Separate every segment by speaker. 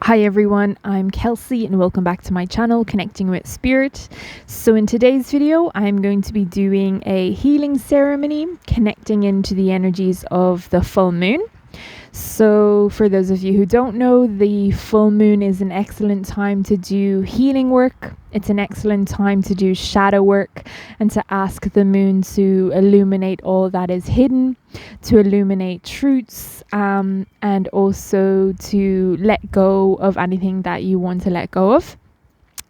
Speaker 1: Hi everyone, I'm Kelsie and welcome back to my channel, Connecting with Spirit. So in today's video, I'm going to be doing a healing ceremony, connecting into the energies of the full moon. So for those of you who don't know, the full moon is an excellent time to do healing work. It's an excellent time to do shadow work and to ask the moon to illuminate all that is hidden, to illuminate truths, and also to let go of anything that you want to let go of.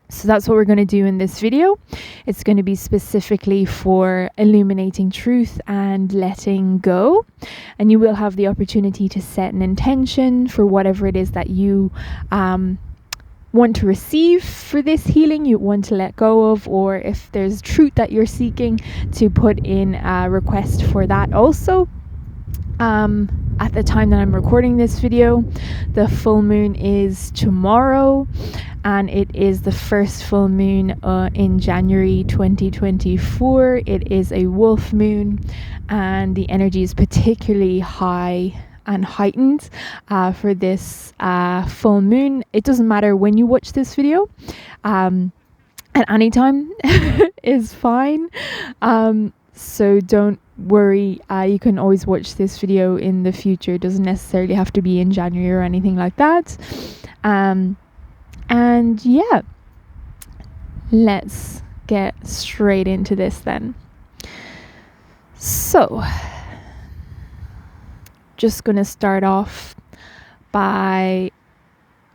Speaker 1: So that's what we're going to do in this video. It's going to be specifically for illuminating truth and letting go. And you will have the opportunity to set an intention for whatever it is that you want to receive for this healing, you want to let go of, or if there's truth that you're seeking, to put in a request for that also. At the time that I'm recording this video, the full moon is tomorrow, and it is the first full moon in January 2024. It is a wolf moon, and the energy is particularly high and heightened for this full moon. It doesn't matter when you watch this video, at any time is fine. So don't worry, you can always watch this video in the future. It doesn't necessarily have to be in January or anything like that. And yeah, let's get straight into this then. So, just gonna start off by,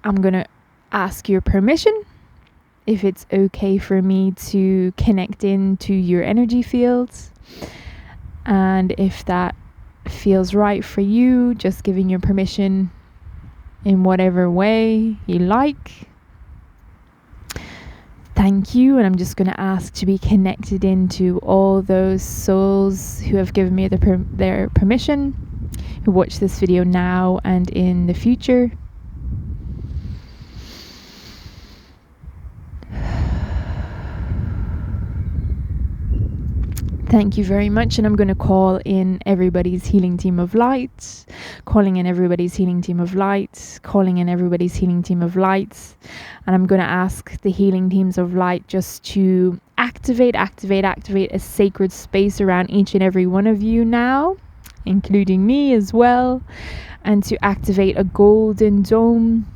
Speaker 1: I'm gonna ask your permission if it's okay for me to connect into your energy fields. And if that feels right for you, just giving your permission in whatever way you like. Thank you. And I'm just going to ask to be connected into all those souls who have given me their permission, who watch this video now and in the future. Thank you very much. And I'm going to call in everybody's healing team of light, calling in everybody's healing team of light, calling in everybody's healing team of light. And I'm going to ask the healing teams of light just to activate a sacred space around each and every one of you now, including me as well, and to activate a golden dome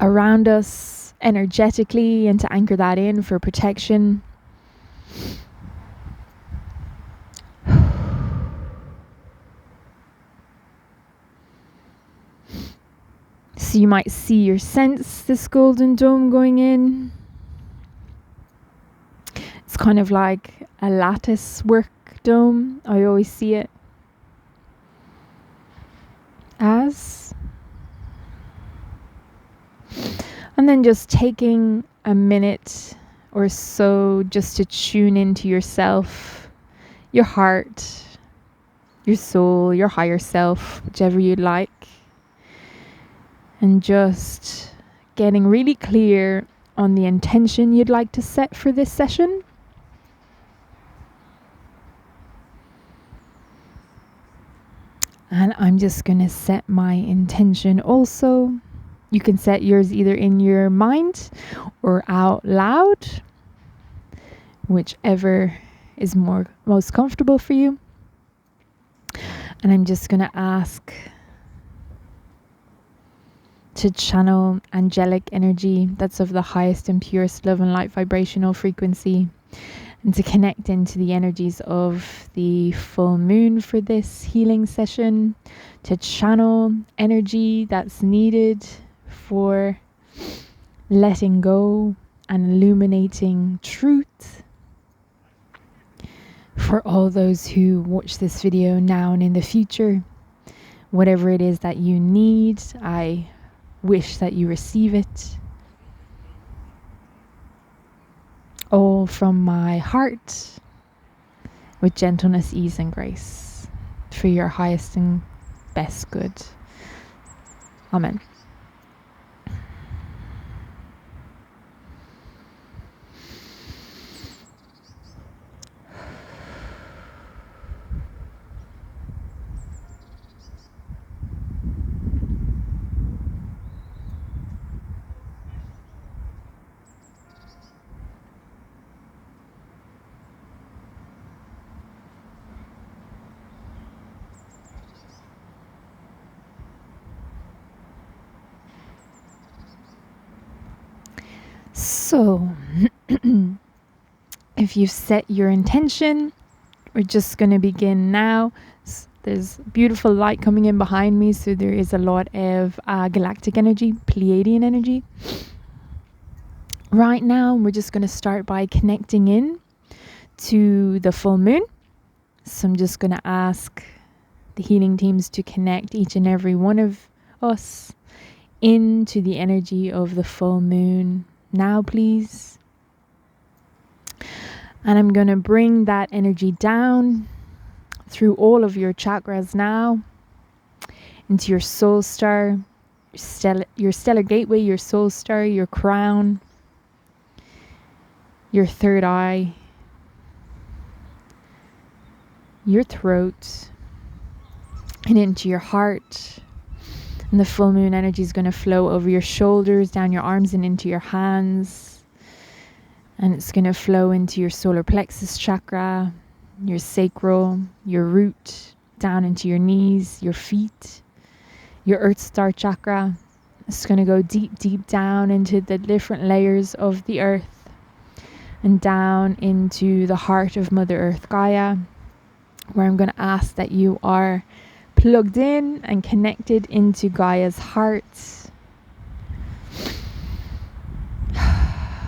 Speaker 1: around us energetically and to anchor that in for protection. So you might see or sense this golden dome going in. It's kind of like a lattice work dome. I always see it as. And then just taking a minute or so just to tune into yourself, your heart, your soul, your higher self, whichever you like. And just getting really clear on the intention you'd like to set for this session. And I'm just going to set my intention also. You can set yours either in your mind or out loud, whichever is most comfortable for you. And I'm just going to ask to channel angelic energy that's of the highest and purest love and light vibrational frequency, and to connect into the energies of the full moon for this healing session, to channel energy that's needed for letting go and illuminating truth for all those who watch this video now and in the future. Whatever it is that you need, I wish that you receive it. All from my heart, with gentleness, ease, and grace, for your highest and best good. Amen. So, if you've set your intention, we're just going to begin now. There's beautiful light coming in behind me, so there is a lot of galactic energy, Pleiadian energy. Right now, we're just going to start by connecting in to the full moon. So I'm just going to ask the healing teams to connect each and every one of us into the energy of the full moon now, please. And I'm going to bring that energy down through all of your chakras now, into your soul star, your stellar gateway, your soul star, your crown, your third eye, your throat, and into your heart. And the full moon energy is going to flow over your shoulders, down your arms, and into your hands. And it's going to flow into your solar plexus chakra, your sacral, your root, down into your knees, your feet, your earth star chakra. It's going to go deep, deep down into the different layers of the earth and down into the heart of Mother Earth Gaia, where I'm going to ask that you are plugged in and connected into Gaia's heart,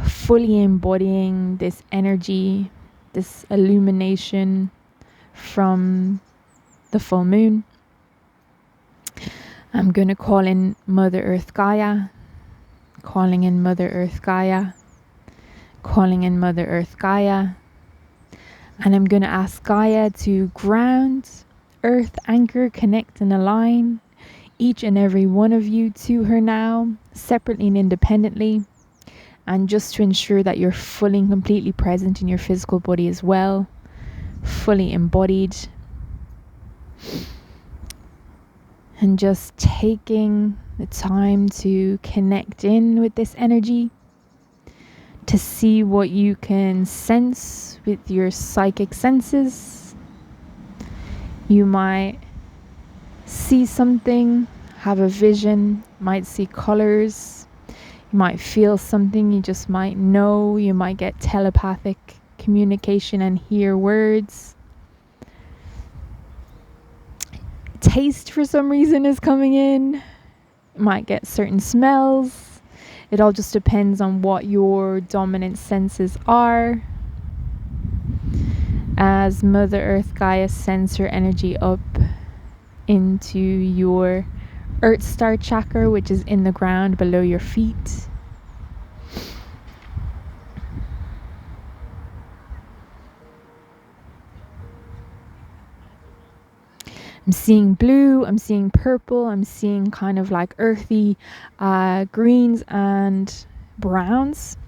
Speaker 1: fully embodying this energy, this illumination from the full moon. I'm going to call in Mother Earth Gaia, calling in Mother Earth Gaia, calling in Mother Earth Gaia, and I'm going to ask Gaia to ground, earth, anchor, connect, and align each and every one of you to her now, separately and independently, and just to ensure that you're fully and completely present in your physical body as well, fully embodied, and just taking the time to connect in with this energy, to see what you can sense with your psychic senses. You might see something, have a vision, might see colors, you might feel something, you just might know, you might get telepathic communication and hear words. Taste for some reason is coming in. You might get certain smells. It all just depends on what your dominant senses are. As Mother Earth Gaia sends her energy up into your Earth Star chakra, which is in the ground below your feet. I'm seeing blue, I'm seeing purple, I'm seeing kind of like earthy greens and browns,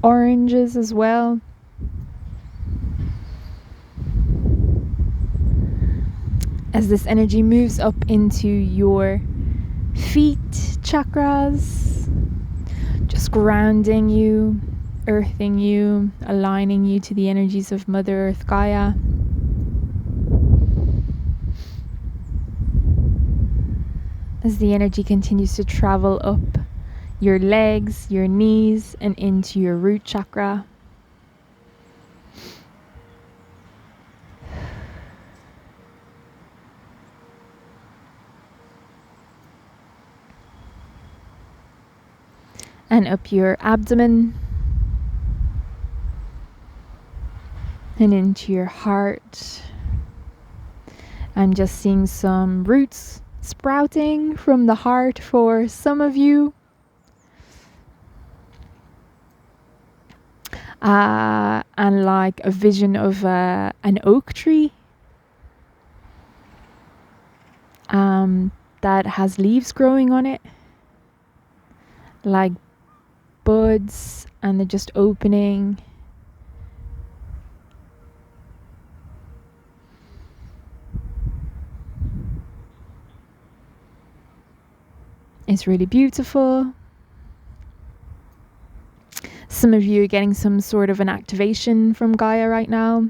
Speaker 1: oranges as well. As this energy moves up into your feet chakras, just grounding you, earthing you, aligning you to the energies of Mother Earth Gaia. As the energy continues to travel up your legs, your knees, and into your root chakra. And up your abdomen. And into your heart. I'm just seeing some roots sprouting from the heart for some of you. And like a vision of an oak tree that has leaves growing on it, like buds, and they're just opening. It's really beautiful. Some of you are getting some sort of an activation from Gaia right now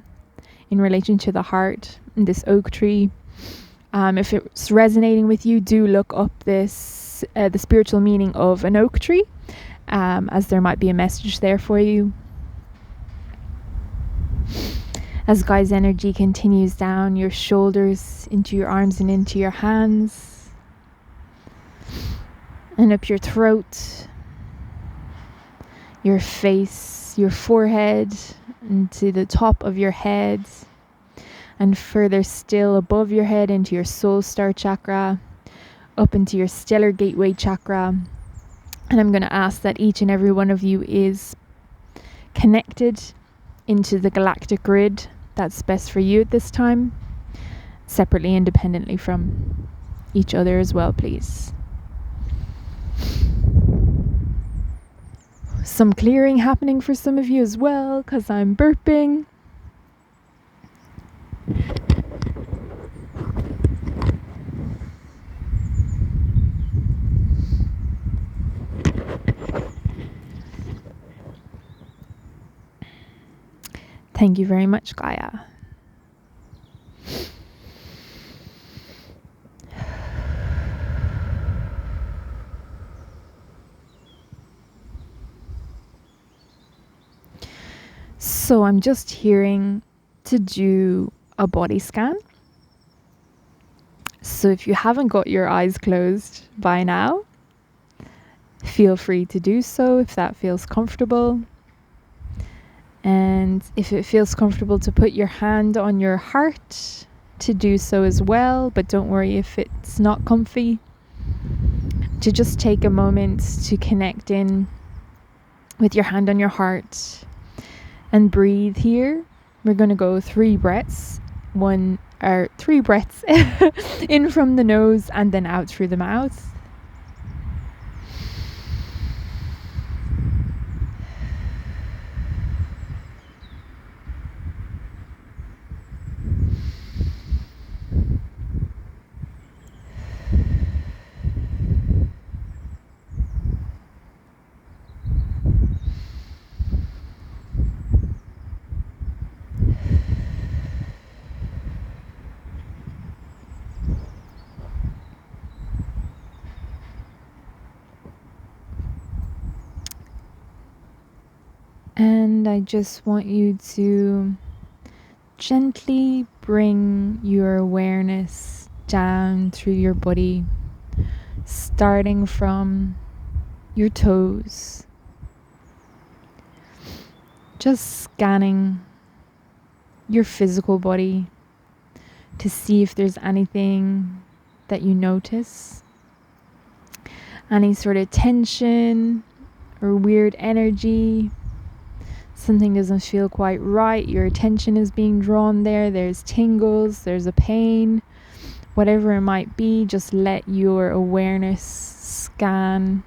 Speaker 1: in relation to the heart and this oak tree. If it's resonating with you, do look up this the spiritual meaning of an oak tree. as there might be a message there for you. As Gaia's energy continues down your shoulders, into your arms and into your hands, and up your throat, your face, your forehead, into the top of your head, and further still above your head into your soul star chakra, up into your stellar gateway chakra. And I'm going to ask that each and every one of you is connected into the galactic grid that's best for you at this time, separately, independently from each other as well, please. Some clearing happening for some of you as well, because I'm burping. Thank you very much, Gaia. So I'm just hearing to do a body scan. So if you haven't got your eyes closed by now, feel free to do so if that feels comfortable. And if it feels comfortable to put your hand on your heart, to do so as well. But don't worry if it's not comfy. To just take a moment to connect in with your hand on your heart and breathe here. We're going to go 3 breaths. 3 breaths in from the nose and then out through the mouth. And I just want you to gently bring your awareness down through your body, starting from your toes. Just scanning your physical body to see if there's anything that you notice. Any sort of tension or weird energy. Something doesn't feel quite right, your attention is being drawn there, there's tingles, there's a pain, whatever it might be, just let your awareness scan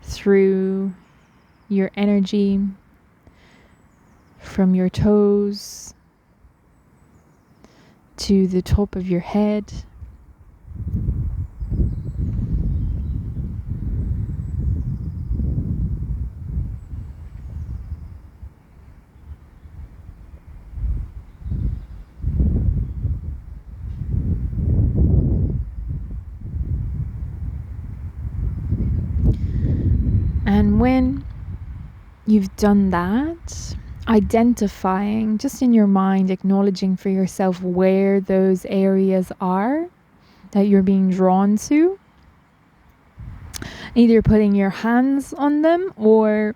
Speaker 1: through your energy from your toes to the top of your head. And when you've done that, identifying, just in your mind, acknowledging for yourself where those areas are that you're being drawn to, either putting your hands on them or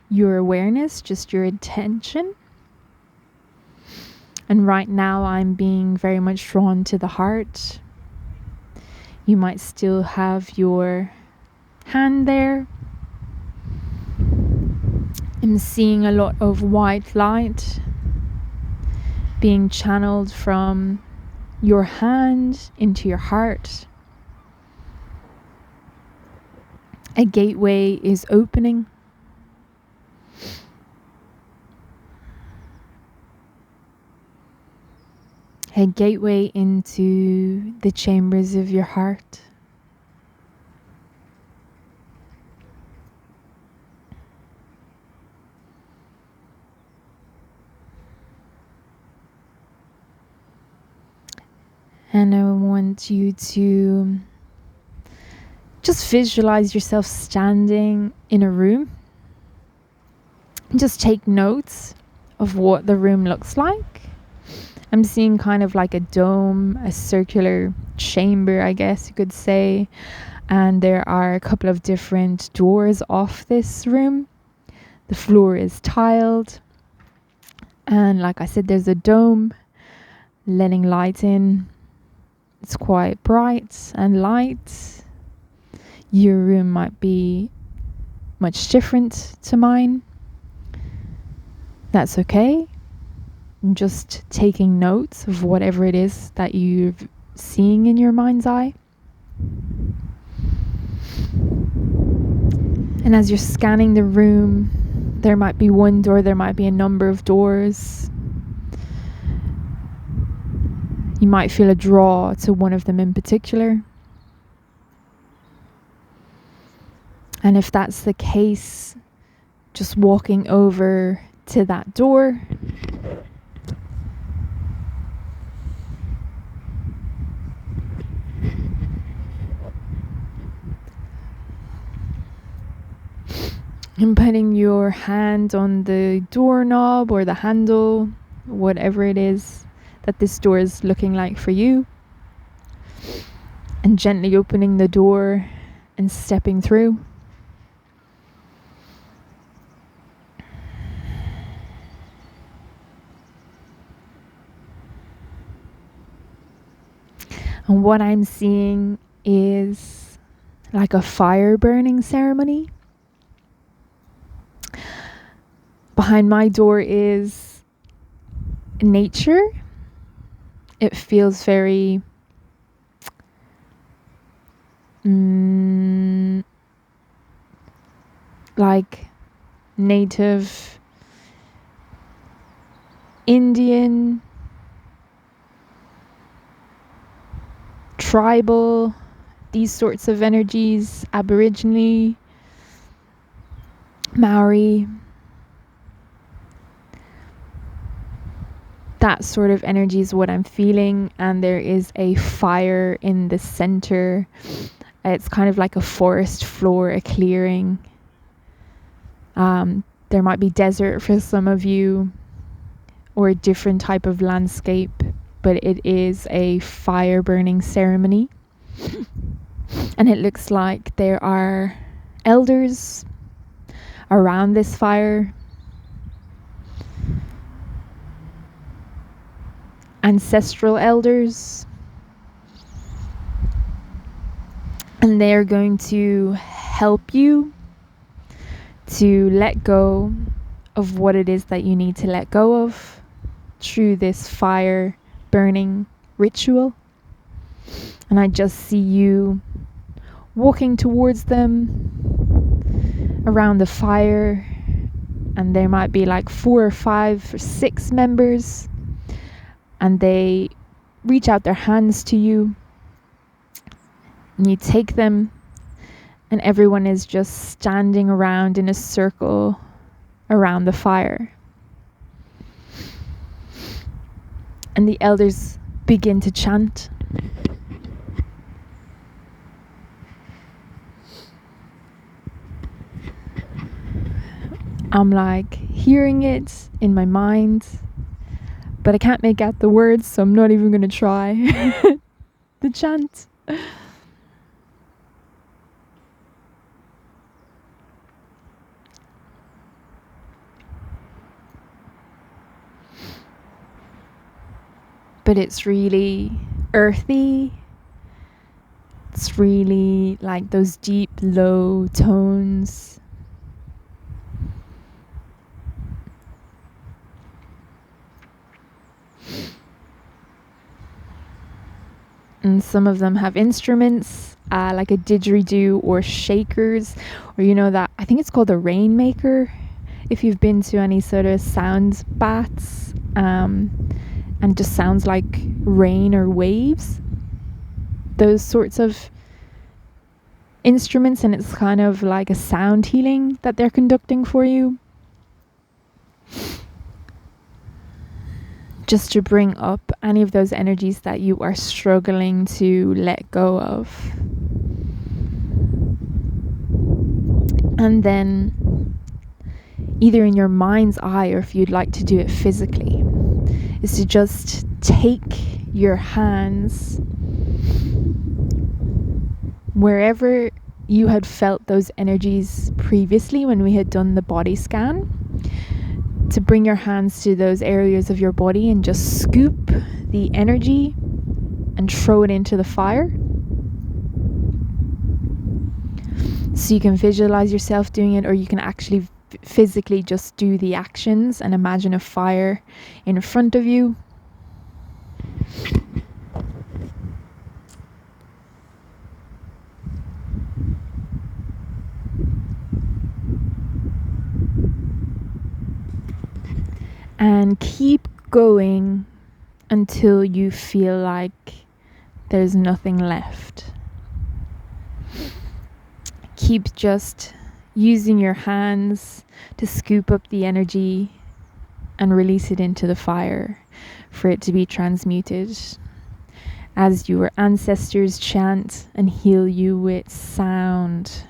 Speaker 1: your awareness, just your attention. And right now I'm being very much drawn to the heart. You might still have your hand there. I'm seeing a lot of white light being channeled from your hand into your heart. A gateway is opening. A gateway into the chambers of your heart. And I want you to just visualize yourself standing in a room. Just take notes of what the room looks like. I'm seeing kind of like a dome, a circular chamber, I guess you could say. And there are a couple of different doors off this room. The floor is tiled. And like I said, there's a dome letting light in. It's quite bright and light. Your room might be much different to mine. That's okay. I'm just taking notes of whatever it is that you're seeing in your mind's eye. And as you're scanning the room, there might be one door, there might be a number of doors. You might feel a draw to one of them in particular. And if that's the case, just walking over to that door. And putting your hand on the doorknob or the handle, whatever it is that this door is looking like for you. And gently opening the door and stepping through. And what I'm seeing is like a fire burning ceremony. Behind my door is nature. It feels very like native Indian, tribal, these sorts of energies, Aboriginal, Maori. That sort of energy is what I'm feeling, and there is a fire in the center. It's kind of like a forest floor, a clearing. There might be desert for some of you, or a different type of landscape, but it is a fire burning ceremony. And it looks like there are elders around this fire. Ancestral elders, and they're going to help you to let go of what it is that you need to let go of through this fire burning ritual. And I just see you walking towards them around the fire, and there might be like 4 or 5 or 6 members. And they reach out their hands to you, and you take them, and everyone is just standing around in a circle around the fire. And the elders begin to chant. I'm like hearing it in my mind, but I can't make out the words, so I'm not even going to try the chant. But it's really earthy. It's really like those deep, low tones. And some of them have instruments, like a didgeridoo or shakers, or that, I think it's called a rainmaker, if you've been to any sort of sound baths, and just sounds like rain or waves. Those sorts of instruments, and it's kind of like a sound healing that they're conducting for you. Just to bring up any of those energies that you are struggling to let go of. And then either in your mind's eye, or if you'd like to do it physically, is to just take your hands wherever you had felt those energies previously when we had done the body scan, to bring your hands to those areas of your body and just scoop the energy and throw it into the fire. So you can visualize yourself doing it, or you can actually physically just do the actions and imagine a fire in front of you. And keep going until you feel like there's nothing left. Keep just using your hands to scoop up the energy and release it into the fire for it to be transmuted as your ancestors chant and heal you with sound.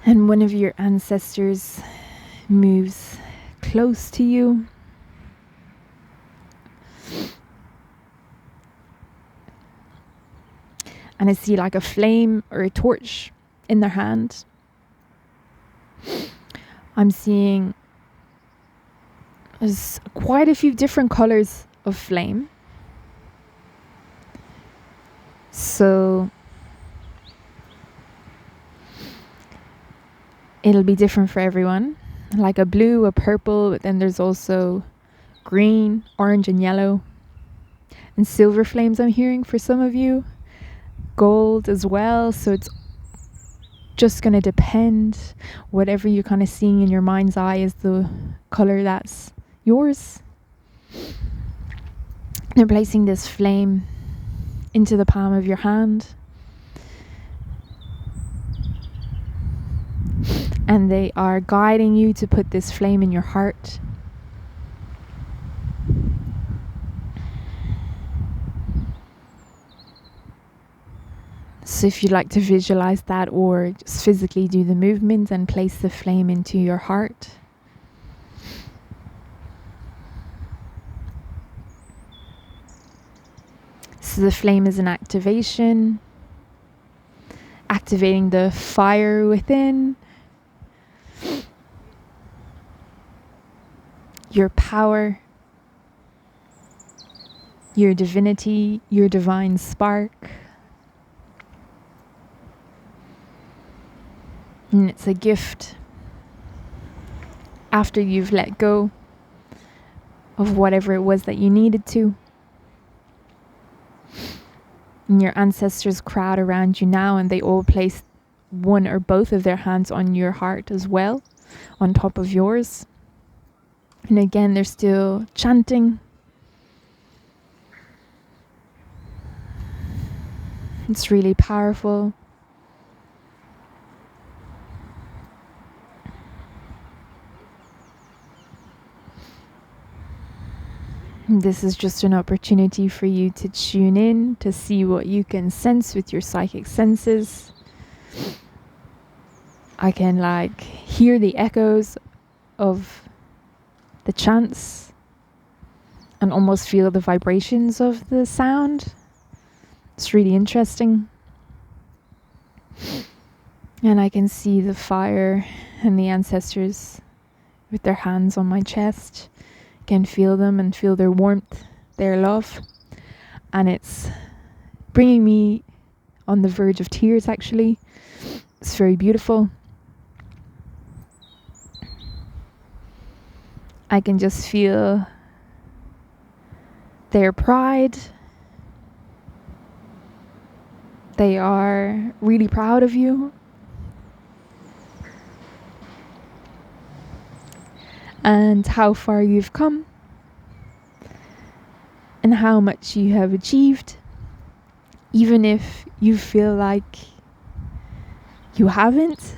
Speaker 1: And one of your ancestors moves close to you. And I see like a flame or a torch in their hand. I'm seeing there's quite a few different colors of flame. So it'll be different for everyone. Like a blue, a purple, but then there's also green, orange and yellow. And silver flames I'm hearing for some of you. Gold as well. So it's just going to depend. Whatever you're kind of seeing in your mind's eye is the color that's yours. They're placing this flame into the palm of your hand. And they are guiding you to put this flame in your heart. So if you'd like to visualize that, or just physically do the movement and place the flame into your heart. So the flame is an activation, activating the fire within, your power, your divinity, your divine spark. And it's a gift after you've let go of whatever it was that you needed to. And your ancestors crowd around you now, and they all place one or both of their hands on your heart as well, on top of yours. And again, they're still chanting. It's really powerful. This is just an opportunity for you to tune in, to see what you can sense with your psychic senses. I can like hear the echoes of the chants and almost feel the vibrations of the sound. It's really interesting. And I can see the fire and the ancestors with their hands on my chest. Can feel them and feel their warmth, their love. And it's bringing me on the verge of tears, actually. It's very beautiful. I can just feel their pride. They are really proud of you. and how far you've come and how much you have achieved, even if you feel like you haven't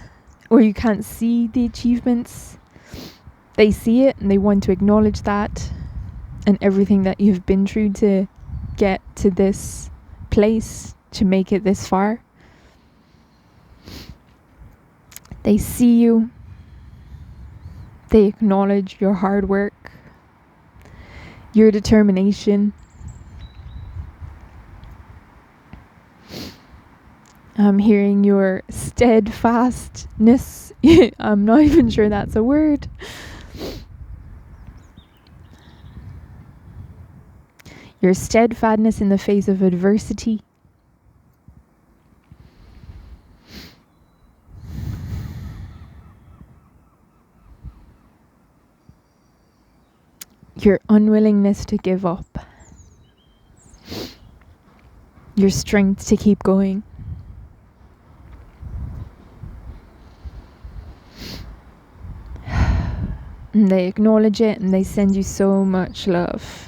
Speaker 1: or you can't see the achievements. They see it and they want to acknowledge that and everything that you've been through to get to this place, to make it this far. They see you. They acknowledge your hard work, your determination. I'm hearing your steadfastness. I'm not even sure that's a word. Your steadfastness in the face of adversity. Your unwillingness to give up. Your strength to keep going. And they acknowledge it and they send you so much love.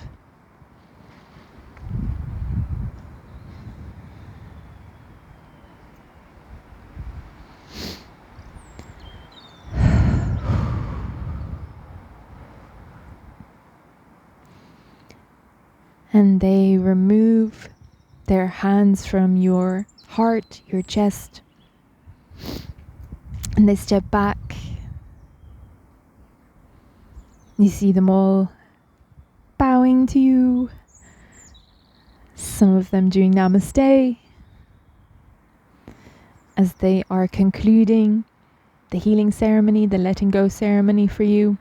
Speaker 1: And they remove their hands from your heart, your chest. And they step back. You see them all bowing to you. Some of them doing namaste as they are concluding the healing ceremony, the letting go ceremony for you.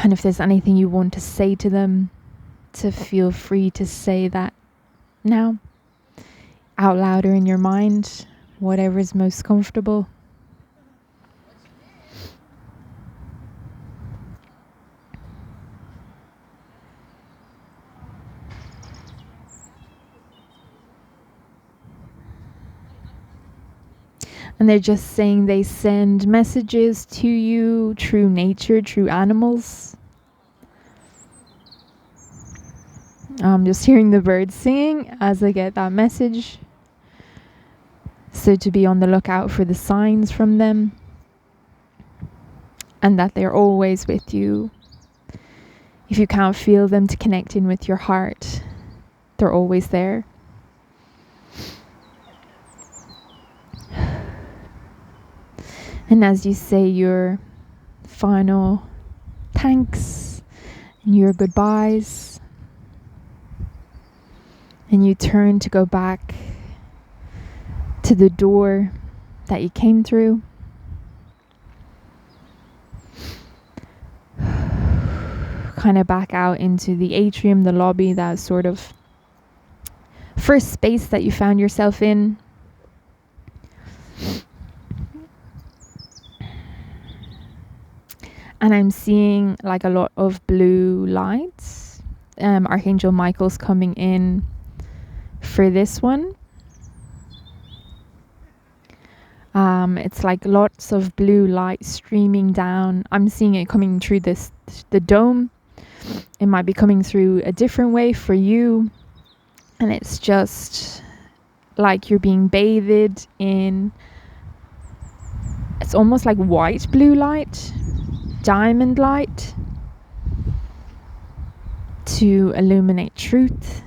Speaker 1: And if there's anything you want to say to them, to feel free to say that now, out loud or in your mind, whatever is most comfortable. And they're just saying they send messages to you through nature, through animals. I'm just hearing the birds singing as I get that message. So to be on the lookout for the signs from them. And that they're always with you. If you can't feel them, to connect in with your heart. They're always there. And as you say your final thanks and your goodbyes, and you turn to go back to the door that you came through, kind of back out into the atrium, the lobby, that sort of first space that you found yourself in. And I'm seeing like a lot of blue lights. Archangel Michael's coming in for this one. It's like lots of blue light streaming down. I'm seeing it coming through the dome. It might be coming through a different way for you. And it's just like you're being bathed in, it's almost like white blue light. Diamond light to illuminate truth.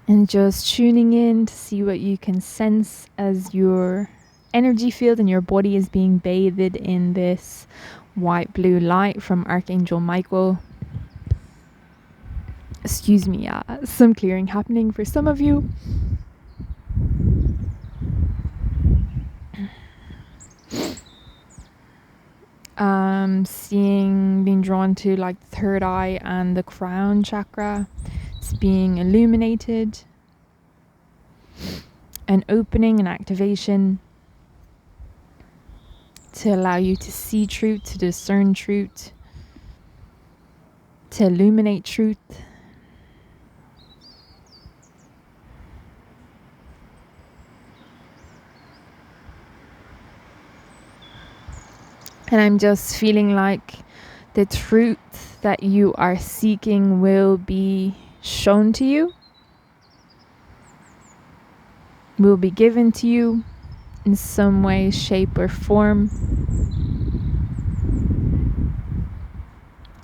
Speaker 1: And just tuning in to see what you can sense as your energy field and your body is being bathed in this white blue light from Archangel Michael. Excuse me, some clearing happening for some of you. Being drawn to like the third eye and the crown chakra. It's being illuminated. An opening, an activation. to allow you to see truth, to discern truth, to illuminate truth. And I'm just feeling like the truth that you are seeking will be shown to you, will be given to you in some way, shape, or form.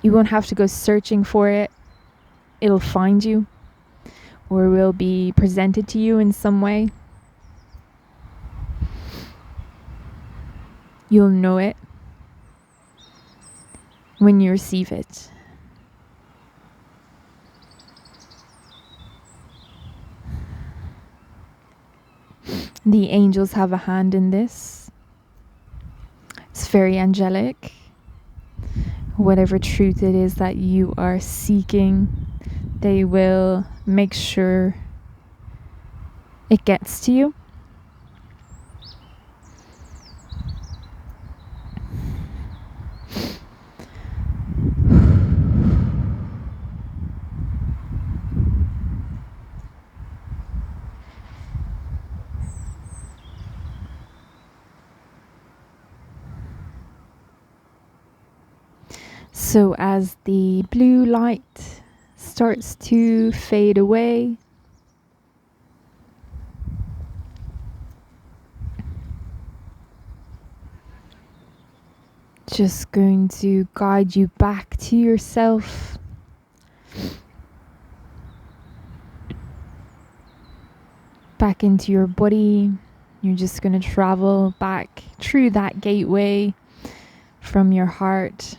Speaker 1: You won't have to go searching for it. It'll find you, or will be presented to you in some way. You'll know it when you receive it. The angels have a hand in this. It's very angelic. Whatever truth it is that you are seeking, they will make sure it gets to you. So as the blue light starts to fade away, just going to guide you back to yourself. Back into your body. You're just going to travel back through that gateway from your heart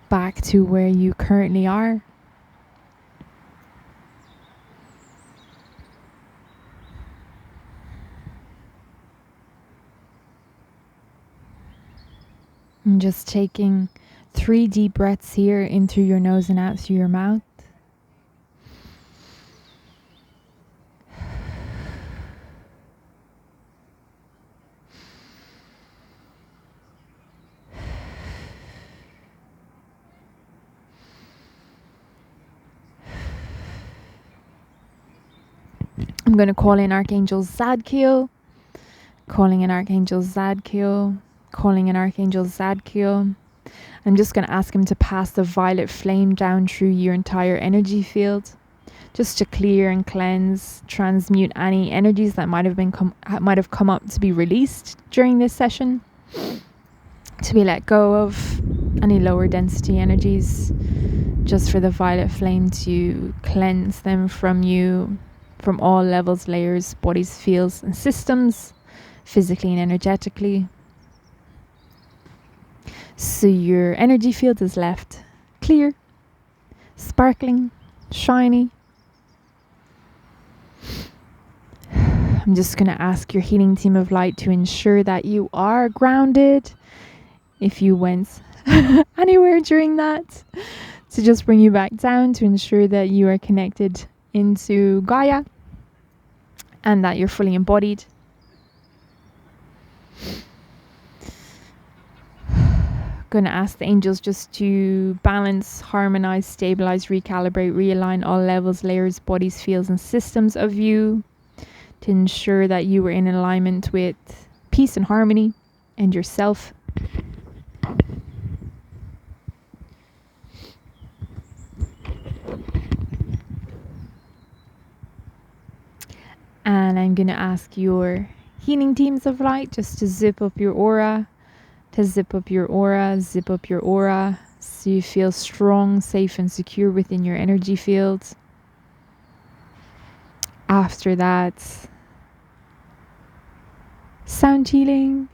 Speaker 1: back to where you currently are. And just taking 3 deep breaths here in through your nose and out through your mouth. I'm going to call in Archangel Zadkiel, calling in Archangel Zadkiel, calling in Archangel Zadkiel. I'm just going to ask him to pass the violet flame down through your entire energy field, just to clear and cleanse, transmute any energies that might have come up to be released during this session, to be let go of any lower density energies, just for the violet flame to cleanse them from you, from all levels, layers, bodies, fields, and systems, physically and energetically. So your energy field is left clear, sparkling, shiny. I'm just going to ask your healing team of light to ensure that you are grounded. If you went anywhere during that, to just bring you back down, to ensure that you are connected into Gaia and that you're fully embodied. Going to ask the angels just to balance, harmonize, stabilize, recalibrate, realign all levels, layers, bodies, fields, and systems of you, to ensure that you are in alignment with peace and harmony and yourself. And I'm going to ask your healing teams of light just to zip up your aura, zip up your aura, so you feel strong, safe, and secure within your energy field. After that, sound healing,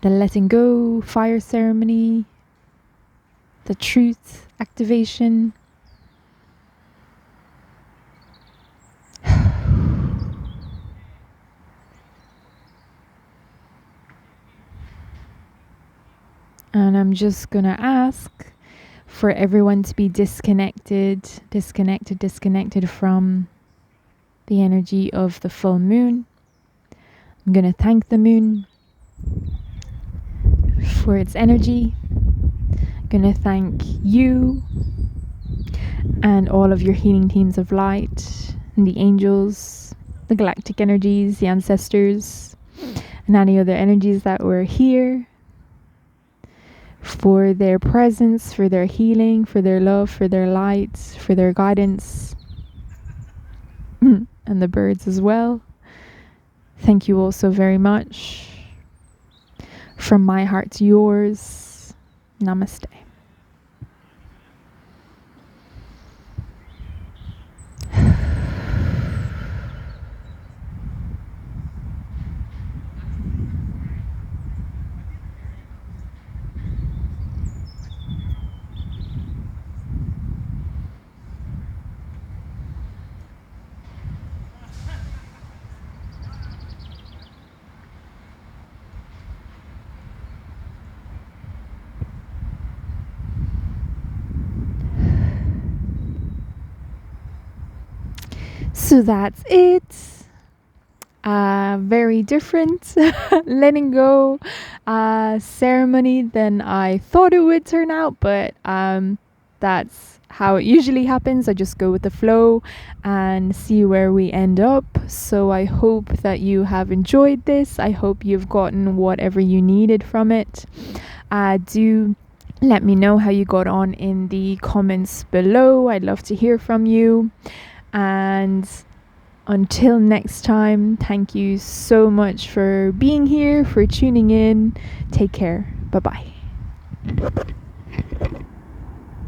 Speaker 1: the letting go fire ceremony, the truth activation. And I'm just going to ask for everyone to be disconnected from the energy of the full moon. I'm going to thank the moon for its energy. I'm going to thank you and all of your healing teams of light, and the angels, the galactic energies, the ancestors, and any other energies that were here, for their presence, for their healing, for their love, for their light, for their guidance, and the birds as well. Thank you all so very much. From my heart to yours, namaste. So that's it. Very different letting go ceremony than I thought it would turn out, but that's how it usually happens. I just go with the flow and see where we end up. So I hope that you have enjoyed this. I hope you've gotten whatever you needed from it. Do let me know how you got on in the comments below. I'd love to hear from you. And until next time, thank you so much for being here, for tuning in. Take care. Bye-bye.